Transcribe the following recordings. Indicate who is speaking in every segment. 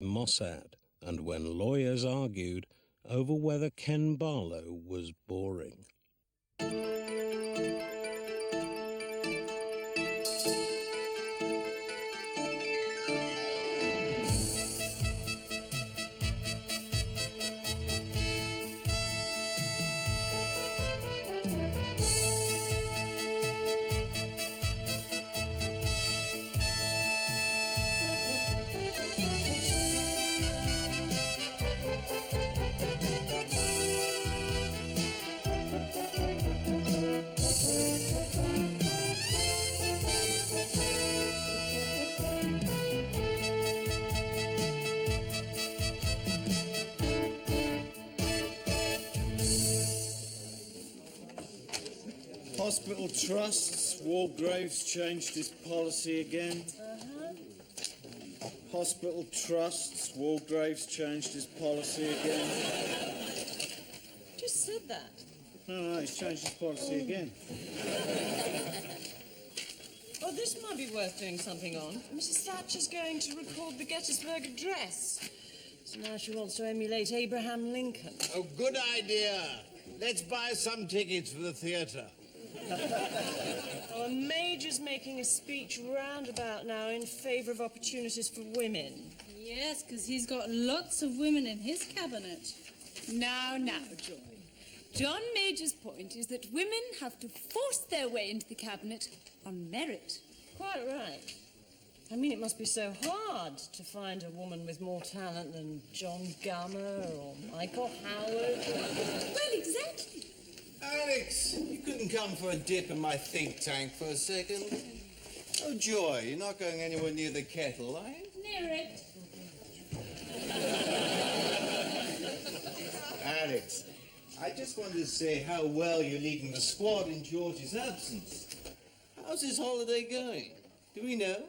Speaker 1: Mossad, and when lawyers argued over whether Ken Barlow was boring.
Speaker 2: Hospital trusts, Walgrave's changed his policy again. Hospital trusts, Walgrave's changed his policy again.
Speaker 3: Just said that.
Speaker 2: No, he's changed his policy again.
Speaker 3: Oh, this might be worth doing something on. Mrs. Thatcher's going to record the Gettysburg Address. So now she wants to emulate Abraham Lincoln.
Speaker 4: Oh, good idea. Let's buy some tickets for the theatre.
Speaker 3: Oh, a Major's making a speech roundabout now in favour of opportunities for women.
Speaker 5: Yes, because he's got lots of women in his cabinet.
Speaker 6: Now, Joy. John Major's point is that women have to force their way into the cabinet on merit.
Speaker 3: Quite right. I mean, it must be so hard to find a woman with more talent than John Gummer or Michael Howard.
Speaker 6: Well, exactly.
Speaker 4: Alex, you couldn't come for a dip in my think tank for a second? Oh, Joy, you're not going anywhere near the kettle, are you?
Speaker 6: Near it.
Speaker 4: Alex, I just wanted to say how well you're leading the squad in George's absence. How's his holiday going? Do we know?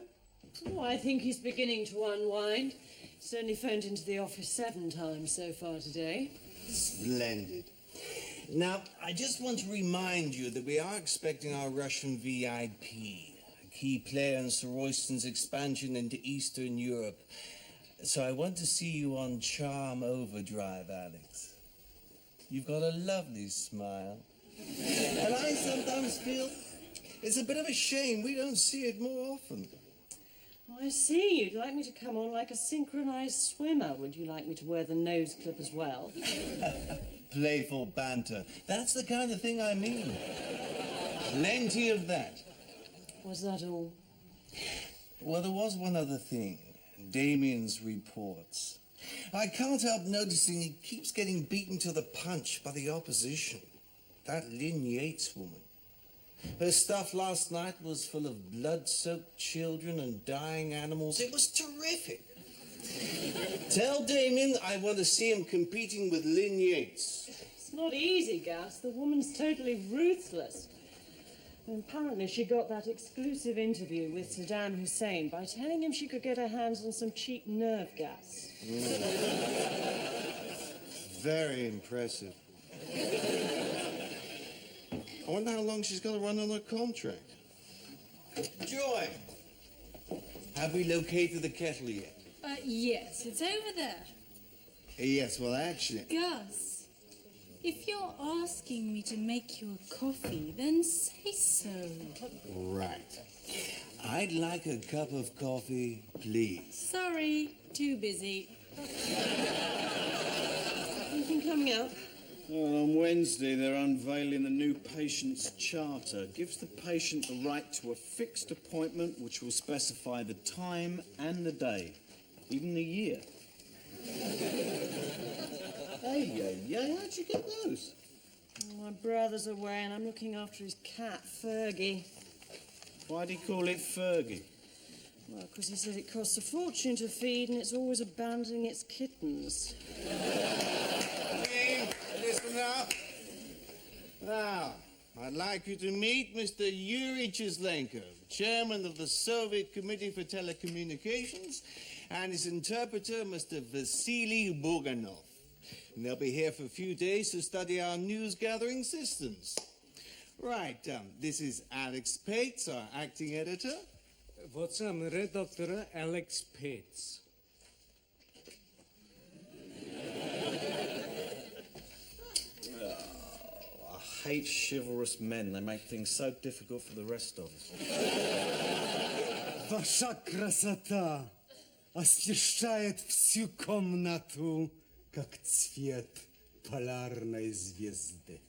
Speaker 3: Oh, I think he's beginning to unwind. He's only phoned into the office 7 times so far today.
Speaker 4: Splendid. Now, I just want to remind you that we are expecting our Russian VIP, a key player in Sir Royston's expansion into Eastern Europe. So I want to see you on charm overdrive, Alex. You've got a lovely smile. And I sometimes feel it's a bit of a shame we don't see it more often.
Speaker 3: Oh, I see. You'd like me to come on like a synchronised swimmer. Would you like me to wear the nose clip as well?
Speaker 4: Playful banter. That's the kind of thing I mean. Plenty of that.
Speaker 3: Was that all?
Speaker 4: Well, there was one other thing. Damien's reports. I can't help noticing he keeps getting beaten to the punch by the opposition. That Lynn Yates woman. Her stuff last night was full of blood-soaked children and dying animals. It was terrific. Tell Damien I want to see him competing with Lynn Yates.
Speaker 3: It's not easy, Gus. The woman's totally ruthless. And apparently she got that exclusive interview with Saddam Hussein by telling him she could get her hands on some cheap nerve gas.
Speaker 4: Very impressive. I wonder how long she's got to run on her contract. Joy, have we located the kettle yet?
Speaker 5: Yes, it's over there.
Speaker 4: Yes, well, actually...
Speaker 5: Gus, if you're asking me to make you a coffee, then say so.
Speaker 4: Right. I'd like a cup of coffee, please.
Speaker 5: Sorry, too busy.
Speaker 3: Anything coming out?
Speaker 2: Well, on Wednesday, they're unveiling the new patient's charter. Gives the patient the right to a fixed appointment which will specify the time and the day, even the year. Hey, how'd you get those?
Speaker 3: Oh, my brother's away and I'm looking after his cat, Fergie.
Speaker 2: Why'd he call it Fergie?
Speaker 3: Well, because he said it costs a fortune to feed and it's always abandoning its kittens.
Speaker 4: Hey, listen up. Now, I'd like you to meet Mr. Yuri Chislenko, chairman of the Soviet Committee for Telecommunications, and his interpreter, Mr. Vasily Buganov. And they'll be here for a few days to study our news-gathering systems. Right, this is Alex Pates, our acting editor.
Speaker 7: What's redaktor Alex Pates?
Speaker 2: hate chivalrous men. They make things so difficult for the rest of us.
Speaker 7: Ваша красота освещает всю комнату, как цвет полярной звезды.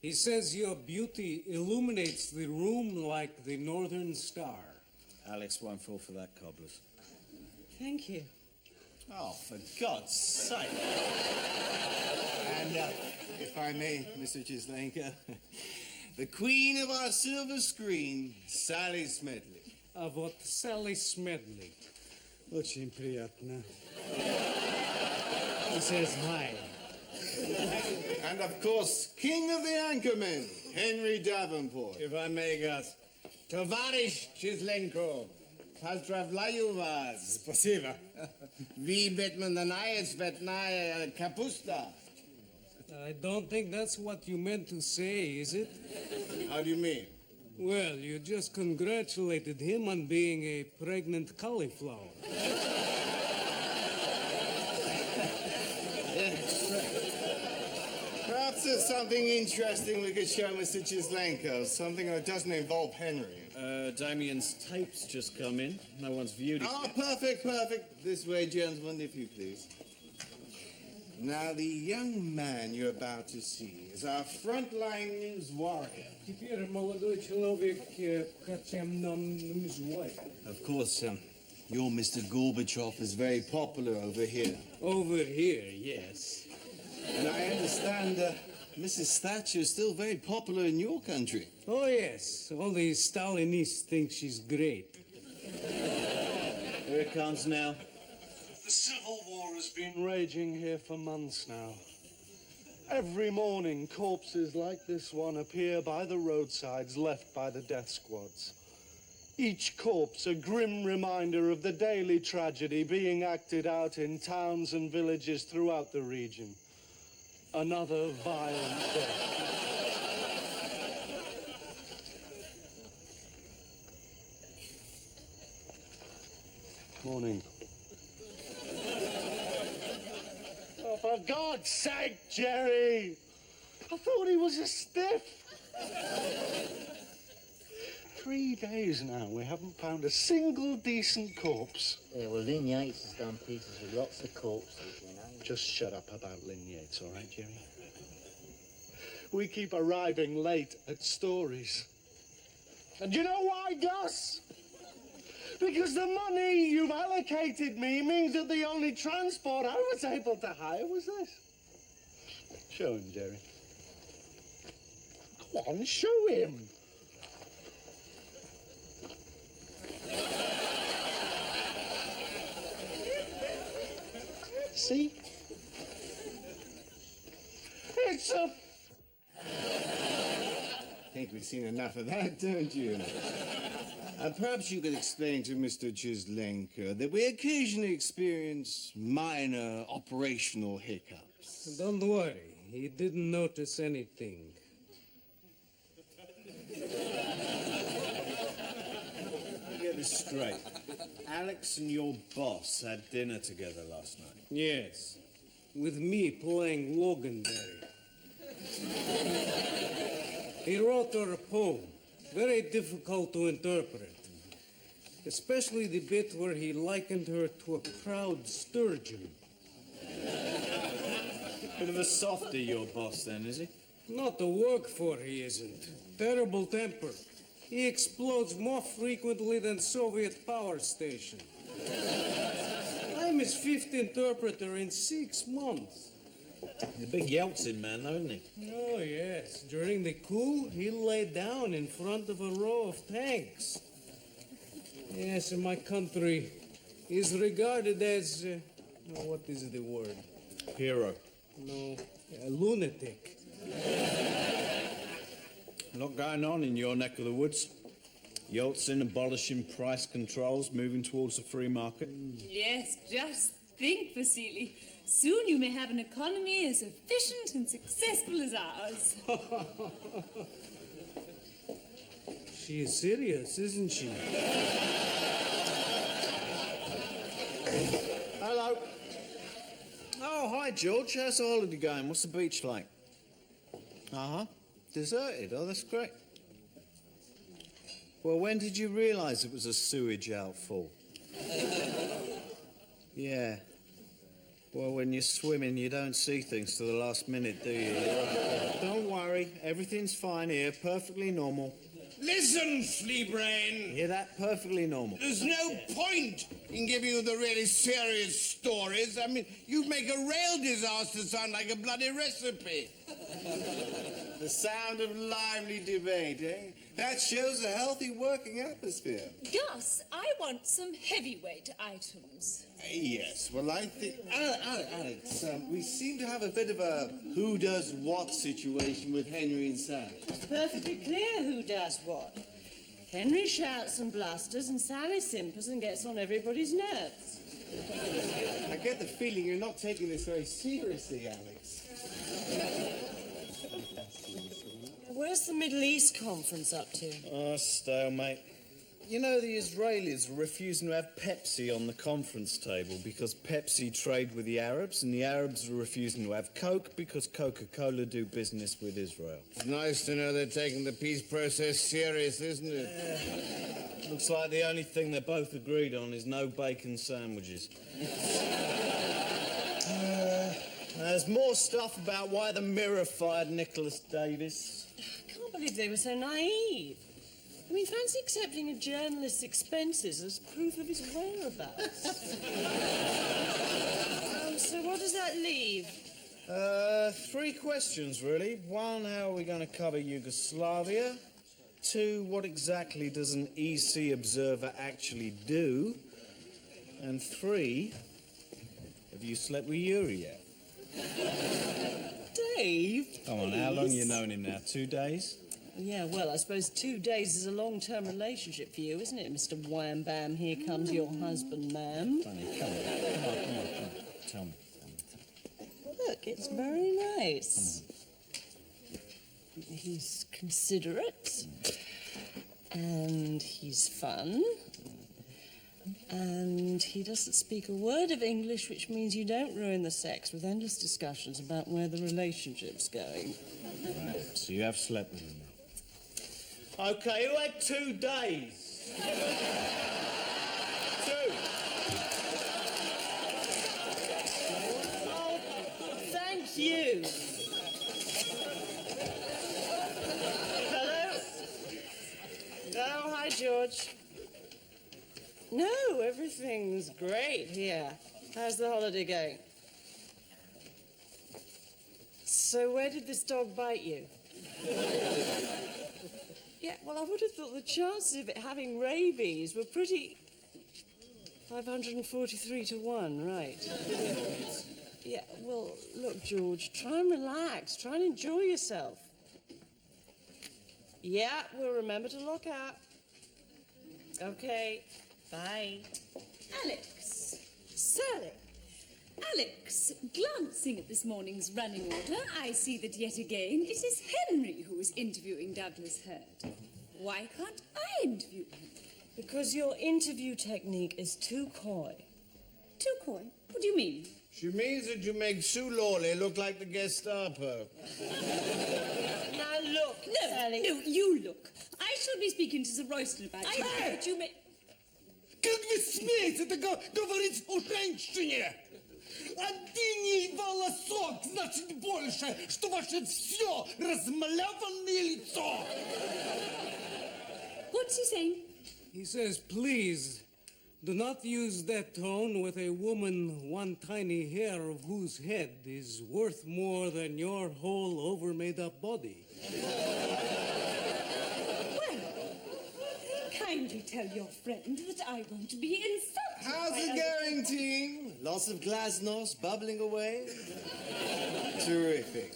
Speaker 8: He says your beauty illuminates the room like the northern star.
Speaker 2: Alex won't fall for that, cobblers.
Speaker 3: Thank you.
Speaker 2: Oh, for God's sake.
Speaker 4: And, if I may, Mr. Chislenka, the queen of our silver screen, Sally Smedley.
Speaker 8: Вот Sally Smedley.
Speaker 7: Очень приятно. He says hi.
Speaker 4: And, of course, king of the anchormen, Henry Davenport.
Speaker 9: If I may, Gus. Tovarish Chislenko, pozdravляю вас.
Speaker 7: Спасибо.
Speaker 9: Wie wird man denn Eis, vetnaya kapusta?
Speaker 8: I don't think that's what you meant to say, is it?
Speaker 9: How do you mean?
Speaker 8: Well, you just congratulated him on being a pregnant cauliflower.
Speaker 4: Perhaps there's something interesting we could show Mr. Chislenko, something that doesn't involve Henry.
Speaker 2: Damien's tape's just come in. No one's viewed it.
Speaker 4: Oh, perfect. This way, gentlemen, if you please. Now, the young man you're about to see is our frontline news warrior.
Speaker 8: Теперь молодой человек, хотим нам называть.
Speaker 4: Of course, your Mr. Gorbachev is very popular over here.
Speaker 8: Over here, yes.
Speaker 4: And I understand Mrs. Thatcher is still very popular in your country.
Speaker 8: Oh, yes. All the Stalinists think she's great.
Speaker 2: Here it comes now.
Speaker 10: The civil war has been raging here for months now. Every morning, corpses like this one appear by the roadsides left by the death squads. Each corpse a grim reminder of the daily tragedy being acted out in towns and villages throughout the region. Another violent death. Morning. Oh, for God's sake, Jerry! I thought he was a stiff. 3 days now, we haven't found a single decent corpse.
Speaker 11: Yeah, well, Lynn Yates has done pieces with lots of corpses, you know.
Speaker 10: Just shut up about Lynn Yates, all right, Jerry? We keep arriving late at stories. And you know why, Gus? Because the money you've allocated me means that the only transport I was able to hire was this. Show him, Jerry. Go on, show him. See? It's a...
Speaker 4: I think we've seen enough of that, don't you? Perhaps you could explain to Mr. Chislenko that we occasionally experience minor operational hiccups.
Speaker 8: Don't worry, he didn't notice anything.
Speaker 2: Get this straight. Alex and your boss had dinner together last night.
Speaker 8: Yes, with me playing Loganberry. He wrote her a poem, very difficult to interpret, especially the bit where he likened her to a proud sturgeon.
Speaker 2: Bit of a softy, your boss, then, is he?
Speaker 8: Not to work for, he isn't. Terrible temper. He explodes more frequently than Soviet power station. I'm his fifth interpreter in 6 months.
Speaker 2: He's a big Yeltsin man, though, isn't he?
Speaker 8: Oh, yes. During the coup, he lay down in front of a row of tanks. Yes, in my country, he's regarded as, what is the word?
Speaker 2: Hero.
Speaker 8: No, a lunatic.
Speaker 2: A lot going on in your neck of the woods. Yeltsin abolishing price controls, moving towards the free market.
Speaker 6: Yes, just think, Vasily. Soon you may have an economy as efficient and successful as ours.
Speaker 8: She is serious, isn't she?
Speaker 2: Hello. Oh, hi, George. How's the holiday going? What's the beach like? Uh-huh. Deserted? Oh, that's great. Well, when did you realise it was a sewage outfall? Yeah. Well, when you're swimming, you don't see things to the last minute, do you? Don't worry, everything's fine here, perfectly normal.
Speaker 9: Listen, flea brain.
Speaker 2: Hear that? Perfectly normal.
Speaker 9: There's no point in giving you the really serious stories. I mean, you make a rail disaster sound like a bloody recipe.
Speaker 4: The sound of lively debate, eh? That shows a healthy working atmosphere.
Speaker 6: Gus, I want some heavyweight items.
Speaker 4: Yes, well, I think... Alex, we seem to have a bit of a who does what situation with Henry and Sally.
Speaker 3: It's perfectly clear who does what. Henry shouts and blusters, and Sally simpers and gets on everybody's nerves.
Speaker 4: I get the feeling you're not taking this very seriously, Alex.
Speaker 3: Where's the Middle East conference up to?
Speaker 2: Oh, stalemate. You know, the Israelis are refusing to have Pepsi on the conference table because Pepsi trade with the Arabs, and the Arabs are refusing to have Coke because Coca-Cola do business with Israel.
Speaker 9: It's nice to know they're taking the peace process serious, isn't it?
Speaker 2: Looks like the only thing they're both agreed on is no bacon sandwiches. There's more stuff about why the Mirror fired Nicholas Davis.
Speaker 3: I can't believe they were so naive. I mean, fancy accepting a journalist's expenses as proof of his whereabouts. So what does that leave?
Speaker 2: 3 questions, really. 1, how are we going to cover Yugoslavia? 2, what exactly does an EC observer actually do? And 3, have you slept with Yuri yet?
Speaker 3: Dave,
Speaker 2: Come on, how long you known him now? 2 days?
Speaker 3: Yeah, well, I suppose 2 days is a long-term relationship for you, isn't it, Mr. Wham Bam? Here comes your husband, ma'am.
Speaker 2: Funny, come on. Tell me.
Speaker 3: Look, it's very nice. He's considerate, and he's fun, and he doesn't speak a word of English, which means you don't ruin the sex with endless discussions about where the relationship's going.
Speaker 2: Right, so you have slept with him now. Okay, who had 2 days? 2.
Speaker 3: Oh, thank you. Hello? Oh, hi, George. No, everything's great here. How's the holiday going? So where did this dog bite you? Yeah, well, I would have thought the chances of it having rabies were pretty... 543 to 1, right. Yeah, well, look, George, try and relax. Try and enjoy yourself. Yeah, we'll remember to lock out. Okay, bye.
Speaker 6: Alex, Sally. Alex, glancing at this morning's running order, I see that yet again it is Henry who is interviewing Douglas Hurd. Why can't I interview him?
Speaker 3: Because your interview technique is too coy.
Speaker 6: Too coy? What do you mean?
Speaker 9: She means that you make Sue Lawley look like the Gestapo.
Speaker 3: Now look, Sally.
Speaker 6: No, you look. I shall be speaking to Sir Royston about you. But you may...
Speaker 7: Как вы смеете говорить о женщине? Один волосок значит больше, что ваше все размалеванное лицо.
Speaker 6: What's he saying?
Speaker 8: He says, please, do not use that tone with a woman one tiny hair of whose head is worth more than your whole over-made-up body.
Speaker 6: Well, kindly tell your friend that I won't be insulted.
Speaker 4: How's it going, team? Lots of glasnost bubbling away? Terrific.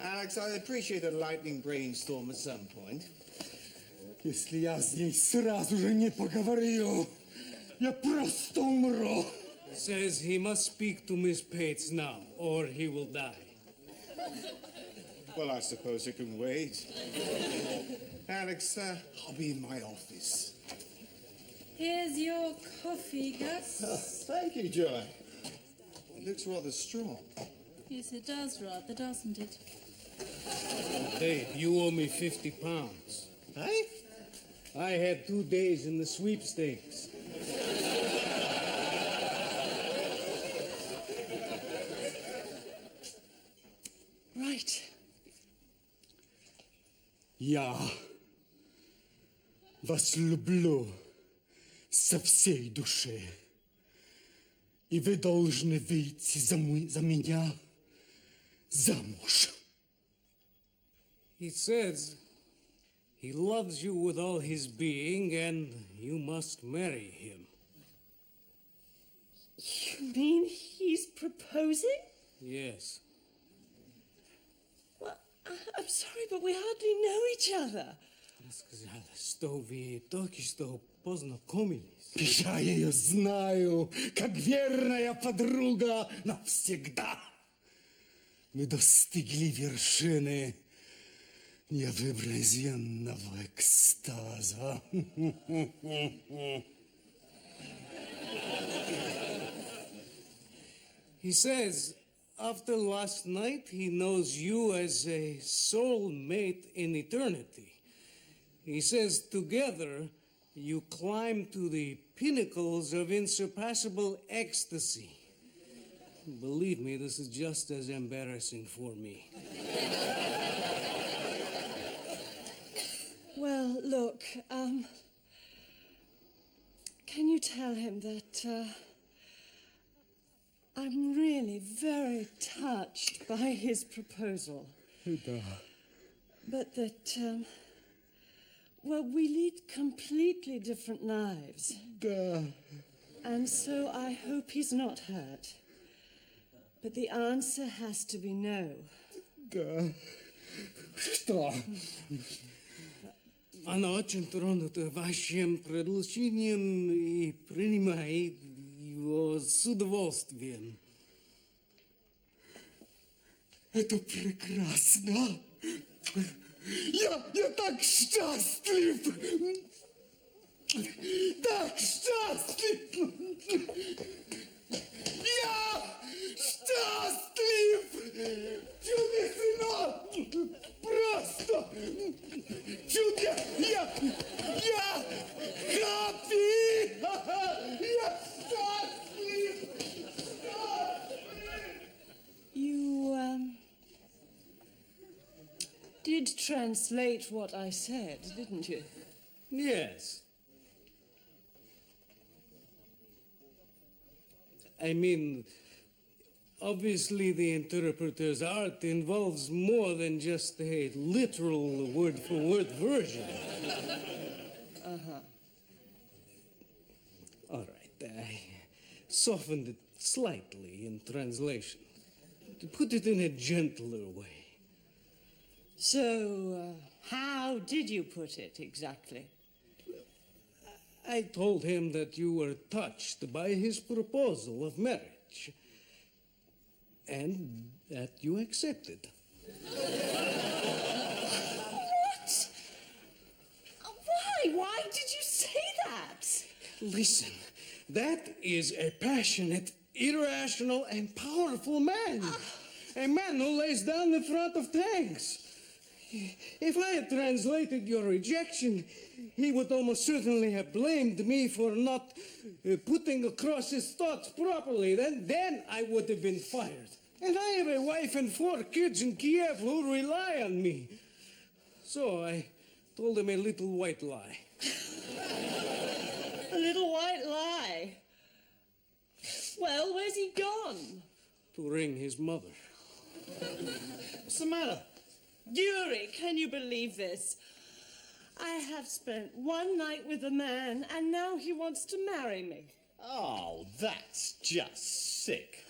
Speaker 4: Alex, I appreciate a lightning brainstorm at some point.
Speaker 7: Если я с ней сразу же не поговорю, я просто умру.
Speaker 8: Says he must speak to Miss Pates now, or he will die.
Speaker 4: Well, I suppose it can wait. Alex, I'll be in my office.
Speaker 5: Here's your coffee, Gus.
Speaker 4: Oh, thank you, Joy. It looks rather strong.
Speaker 5: Yes, it does rather, doesn't it?
Speaker 8: Dave, you owe me 50 pounds.
Speaker 2: Hey?
Speaker 8: I had 2 days in the sweepstakes.
Speaker 3: Right.
Speaker 7: Я вас люблю со всей души. И вы должны выйти за меня замуж.
Speaker 8: He says he loves you with all his being, and you must marry him.
Speaker 3: You mean he's proposing?
Speaker 8: Yes.
Speaker 3: Well, I'm sorry, but we hardly know each other.
Speaker 8: Сказала, что вы только что познакомились.
Speaker 7: Я ее знаю, как верная подруга навсегда. Мы достигли вершины невообразимого экстаза.
Speaker 8: He says after last night he knows you as a soulmate in eternity. He says together you climb to the pinnacles of unsurpassable ecstasy. Believe me, this is just as embarrassing for me.
Speaker 3: Well, look, can you tell him that I'm really very touched by his proposal? But that, well, we lead completely different lives. And so I hope he's not hurt. But the answer has to be no.
Speaker 7: Что?
Speaker 8: Она очень тронута вашим предложением и принимает его с удовольствием.
Speaker 7: Это прекрасно. Я так счастлив. Так счастлив. Я счастлив. Чудесно. Просто чудесно. Я happy. Я счастлив.
Speaker 3: You, did translate what I said, didn't you?
Speaker 8: Yes. I mean, obviously the interpreter's art involves more than just a literal word-for-word version.
Speaker 3: Uh-huh.
Speaker 8: All right, I softened it slightly in translation, to put it in a gentler way.
Speaker 3: So, how did you put it exactly?
Speaker 8: I told him that you were touched by his proposal of marriage, and that you accepted.
Speaker 3: What? Why? Why did you say that?
Speaker 8: Listen, that is a passionate, irrational, and powerful man. A man who lays down the front of tanks. If I had translated your rejection, he would almost certainly have blamed me for not putting across his thoughts properly. Then I would have been fired. And I have a wife and 4 kids in Kiev who rely on me. So I told him a little white lie.
Speaker 3: A little white lie? Well, where's he gone?
Speaker 8: To ring his mother.
Speaker 2: What's the matter?
Speaker 3: Yuri, can you believe this? I have spent one night with a man, and now he wants to marry me.
Speaker 2: Oh, that's just sick.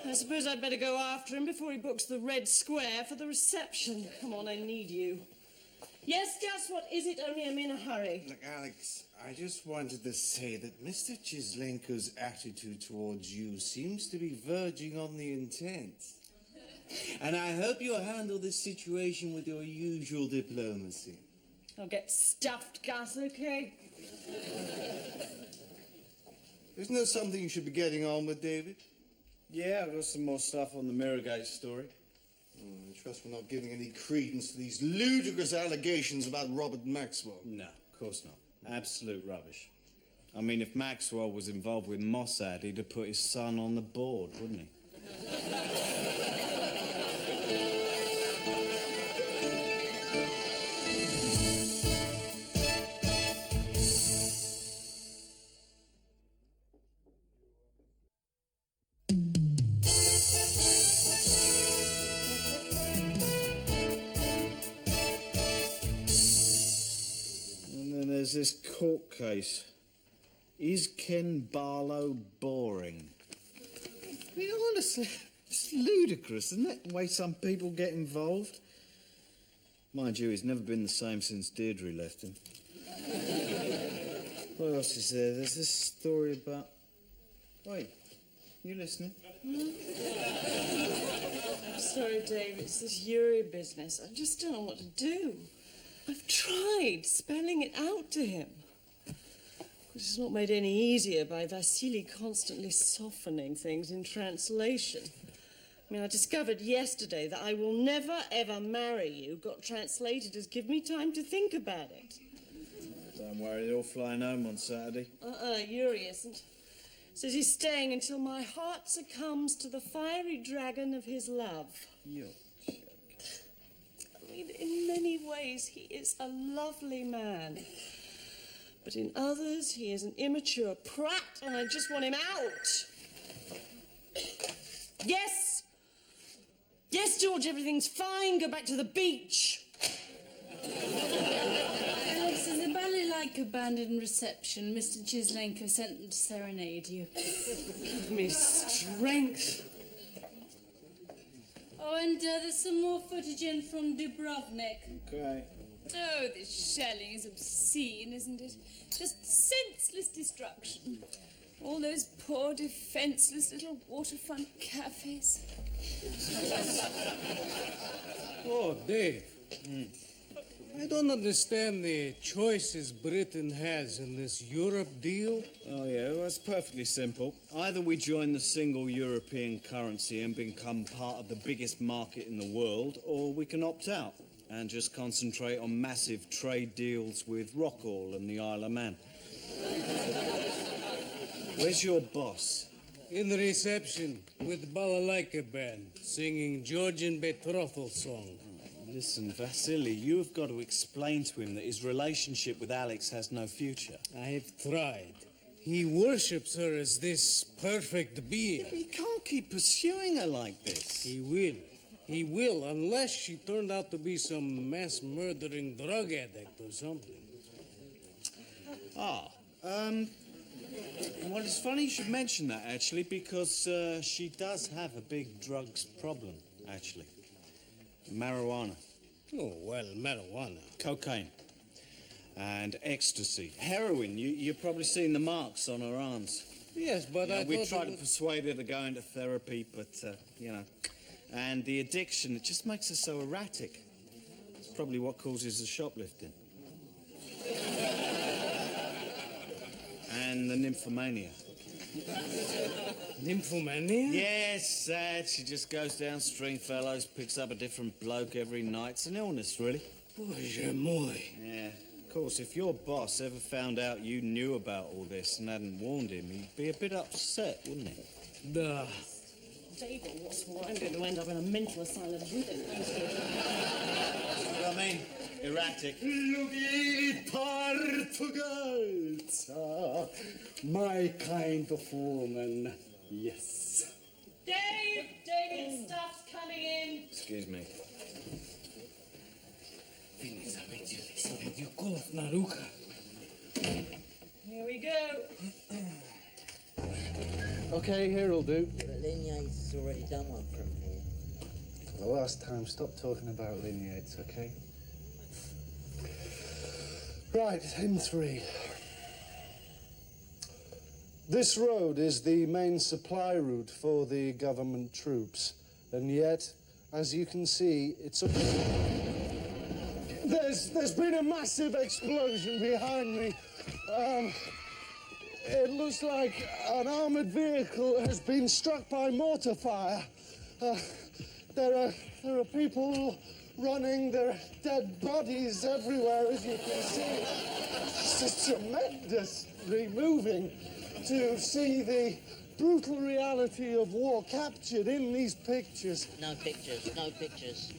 Speaker 3: I suppose I'd better go after him before he books the Red Square for the reception. Come on, I need you. Yes, Gus, what is it? Only I'm in a hurry.
Speaker 4: Look, Alex, I just wanted to say that Mr. Chislenko's attitude towards you seems to be verging on the intense. And I hope you'll handle this situation with your usual diplomacy.
Speaker 3: I'll get stuffed, Gus, okay?
Speaker 4: Isn't there something you should be getting on with, David?
Speaker 2: Yeah, I've got some more stuff on the Mirrorgate story.
Speaker 4: I trust we're not giving any credence to these ludicrous allegations about Robert Maxwell.
Speaker 2: No, of course not. Absolute rubbish. I mean, if Maxwell was involved with Mossad, he'd have put his son on the board, wouldn't he? And then there's this court case. Is Ken Barlow boring? I mean, honestly, it's ludicrous, isn't it, the way some people get involved? Mind you, he's never been the same since Deirdre left him. What else is there? There's this story about... Wait, you listening?
Speaker 3: I'm sorry, Dave, it's this Yuri business. I just don't know what to do. I've tried spelling it out to him. It's not made any easier by Vasily constantly softening things in translation. I mean, I discovered yesterday that I will never, ever marry you got translated as give me time to think about it.
Speaker 2: Don't worry, they're all flying home on Saturday.
Speaker 3: Yuri isn't. Says he's staying until my heart succumbs to the fiery dragon of his love.
Speaker 2: You're joking.
Speaker 3: I mean, in many ways, he is a lovely man. But in others, he is an immature prat, and I just want him out. Yes! Yes, George, everything's fine. Go back to the beach.
Speaker 5: Alex, as a ballet-like abandoned reception, Mr. Chislenko sent them to serenade you.
Speaker 3: Give me strength.
Speaker 5: Oh, and there's some more footage in from Dubrovnik.
Speaker 2: Okay.
Speaker 6: Oh, this shelling is obscene, isn't it? Just senseless destruction. All those poor, defenseless little waterfront cafes.
Speaker 8: Oh, Dave. I don't understand the choices Britain has in this Europe deal.
Speaker 2: Oh, yeah, well, it's perfectly simple. Either we join the single European currency and become part of the biggest market in the world, or we can opt out and just concentrate on massive trade deals with Rockall and the Isle of Man. Where's your boss?
Speaker 8: In the reception with balalaika band singing Georgian betrothal song.
Speaker 2: Listen, Vasily, you have got to explain to him that his relationship with Alex has no future.
Speaker 8: I have tried. He worships her as this perfect being.
Speaker 2: He can't keep pursuing her like this.
Speaker 8: He will. He will, unless she turned out to be some mass-murdering drug addict or something.
Speaker 2: Well, it's funny you should mention that, actually, because she does have a big drugs problem, actually. Marijuana.
Speaker 8: Oh, well, marijuana.
Speaker 2: Cocaine. And ecstasy. Heroin. You've probably seen the marks on her arms.
Speaker 8: Yes, but
Speaker 2: We tried to persuade her to go into therapy, but, And the addiction, it just makes her so erratic. It's probably what causes the shoplifting. And the nymphomania.
Speaker 8: Nymphomania?
Speaker 2: Yes, sad. She just goes down Stringfellows, picks up a different bloke every night. It's an illness, really.
Speaker 8: Boże mój.
Speaker 2: Yeah. Of course, if your boss ever found out you knew about all this and hadn't warned him, he'd be a bit upset, wouldn't he?
Speaker 8: Duh.
Speaker 3: David, what's what? I'm going to end up in a mental asylum with him.
Speaker 2: What I mean? Erratic.
Speaker 7: Lubię Portugalca, my kind of woman, yes.
Speaker 3: David, stuff's coming in.
Speaker 2: Excuse me.
Speaker 3: Here we go.
Speaker 10: Okay, here'll do.
Speaker 11: But Lignate's already done one from here.
Speaker 10: For the last time, stop talking about Lignates, okay? Right, hymn 3. This road is the main supply route for the government troops, and yet, as you can see, it's a... There's been a massive explosion behind me. It looks like an armoured vehicle has been struck by mortar fire. There are people running, there are dead bodies everywhere, as you can see. It's just tremendously moving to see the brutal reality of war captured in these pictures.
Speaker 11: No pictures, no pictures.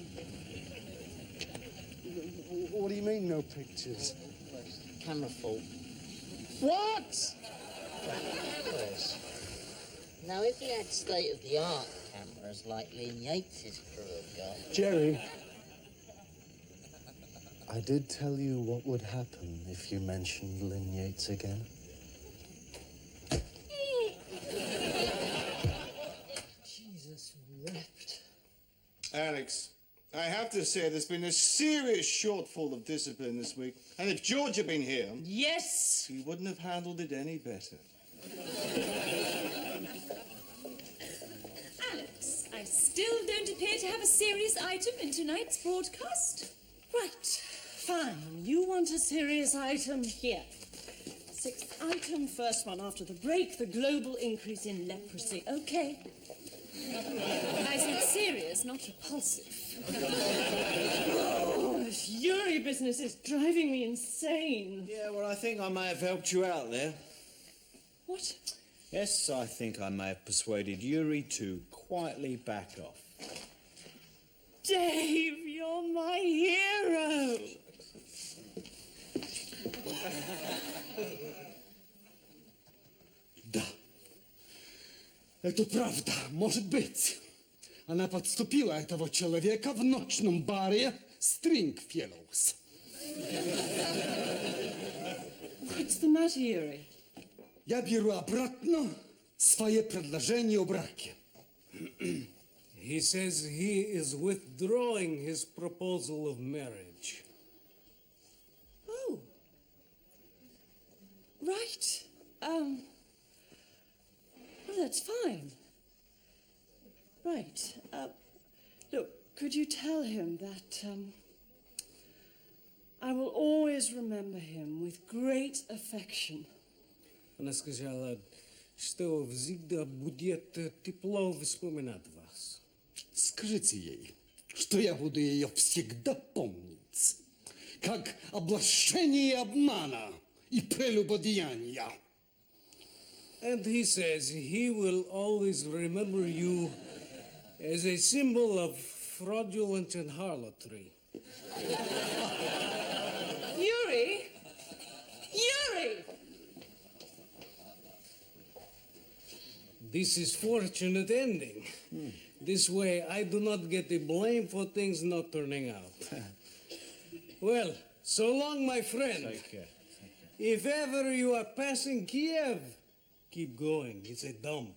Speaker 10: What do you mean, no pictures?
Speaker 11: Camera fault.
Speaker 10: What?
Speaker 11: Yes. Now, if he had state-of-the-art cameras like Lynn Yates's crew have got...
Speaker 10: Jerry, I did tell you what would happen if you mentioned Lynn Yates again.
Speaker 3: Jesus wept.
Speaker 2: Alex, I have to say there's been a serious shortfall of discipline this week. And if George had been here...
Speaker 3: Yes!
Speaker 2: he wouldn't have handled it any better.
Speaker 6: Alex, I still don't appear to have a serious item in tonight's broadcast.
Speaker 3: Right, fine. You want a serious item here. Sixth item, first one after the break, the global increase in leprosy. Okay.
Speaker 6: I said serious, not repulsive.
Speaker 3: Oh, this Yuri business is driving me insane.
Speaker 2: Yeah, well, I think I may have helped you out there.
Speaker 3: What?
Speaker 2: Yes, I think I may have persuaded Yuri to quietly back off.
Speaker 3: Dave, you're my hero.
Speaker 7: Да. Это правда, может быть. Она подступила этого человека в ночном баре Stringfellows.
Speaker 3: What's the matter, Yuri?
Speaker 7: Я беру обратно свое предложение о браке.
Speaker 8: He says he is withdrawing his proposal of marriage.
Speaker 3: Oh. Right. Well, that's fine. Right. Look, could you tell him that, I will always remember him with great affection.
Speaker 8: Она сказала, что всегда будет тепло вспоминать вас.
Speaker 7: Скажите ей, что я буду ее всегда помнить, как облачение обмана и прелюбодеяния.
Speaker 8: And he says he will always remember you as a symbol of fraudulence and harlotry.
Speaker 3: Yuri! Yuri!
Speaker 8: This is fortunate ending. This way I do not get the blame for things not turning out. Well, so long, my friend.
Speaker 2: Take care.
Speaker 8: If ever you are passing Kiev, keep going. It's a dump.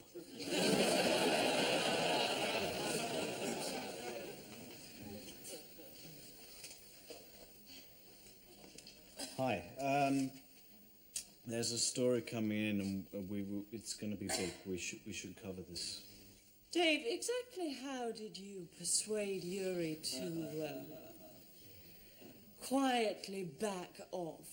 Speaker 2: Hi. There's a story coming in, and it's going to be big. We should cover this.
Speaker 3: Dave, exactly how did you persuade Yuri to quietly back off?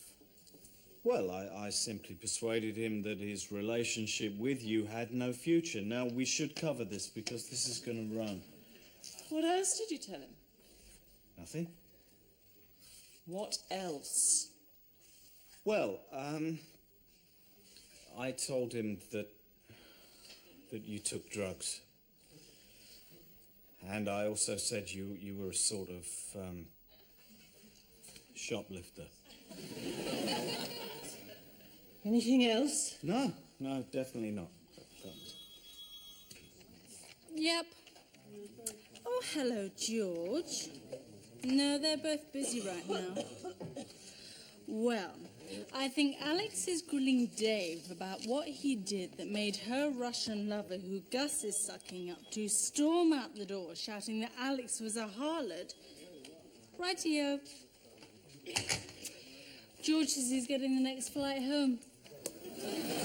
Speaker 2: Well, I simply persuaded him that his relationship with you had no future. Now, we should cover this because this is going to run.
Speaker 3: What else did you tell him?
Speaker 2: Nothing?
Speaker 3: What else?
Speaker 2: Well, I told him that you took drugs. And I also said you were a sort of shoplifter.
Speaker 3: Anything else?
Speaker 2: No, definitely not.
Speaker 5: Yep. Oh, hello, George. No, they're both busy right now. Well, I think Alex is grilling Dave about what he did that made her Russian lover, who Gus is sucking up to, storm out the door shouting that Alex was a harlot. Rightio. George says he's getting the next flight home.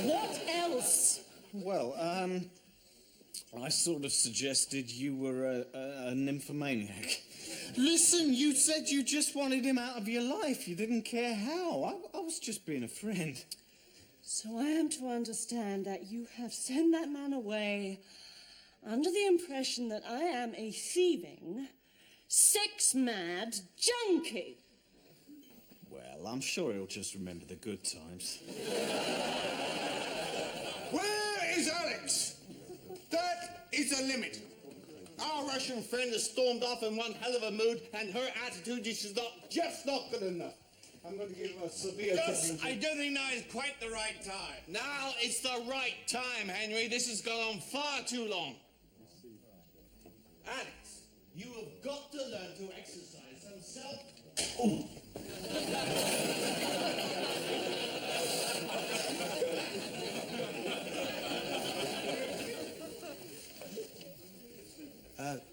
Speaker 3: What else?
Speaker 2: Well, I sort of suggested you were a nymphomaniac. Listen, you said you just wanted him out of your life. You didn't care how. I was just being a friend.
Speaker 3: So I am to understand that you have sent that man away under the impression that I am a thieving, sex-mad junkie.
Speaker 2: Well, I'm sure he'll just remember the good times.
Speaker 9: Where is Alex? That is a limit. Our Russian friend has stormed off in one hell of a mood, and her attitude is just not good enough. I'm going to give her a severe
Speaker 12: Gus, I don't think now is quite the right time.
Speaker 9: Now it's the right time, Henry. This has gone on far too long. Alex, you have got to learn to exercise some self... Oh.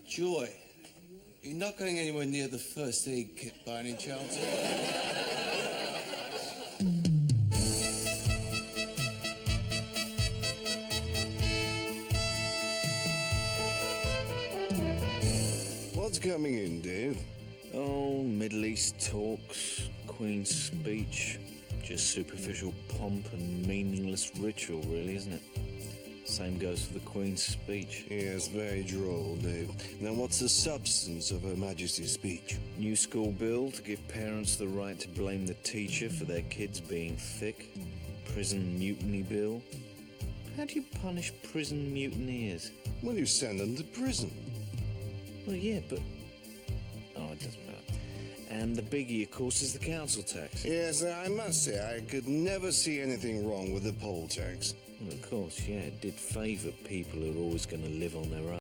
Speaker 4: Joy, you're not going anywhere near the first aid kit by any chance?
Speaker 13: What's coming in, Dave?
Speaker 14: Oh, Middle East talks, Queen's speech. Just superficial pomp and meaningless ritual, really, isn't it? Same goes for the Queen's speech.
Speaker 13: Yes, very droll, Dave. Now, what's the substance of Her Majesty's speech?
Speaker 14: New school bill to give parents the right to blame the teacher for their kids being thick. Prison mutiny bill. How do you punish prison mutineers?
Speaker 13: Well, you send them to prison.
Speaker 14: Well, yeah, but... Oh, it doesn't matter. And the biggie, of course, is the council tax.
Speaker 13: Yes, I must say, I could never see anything wrong with the poll tax.
Speaker 14: Well, of course, yeah, it did favour people who are always going to live on their own.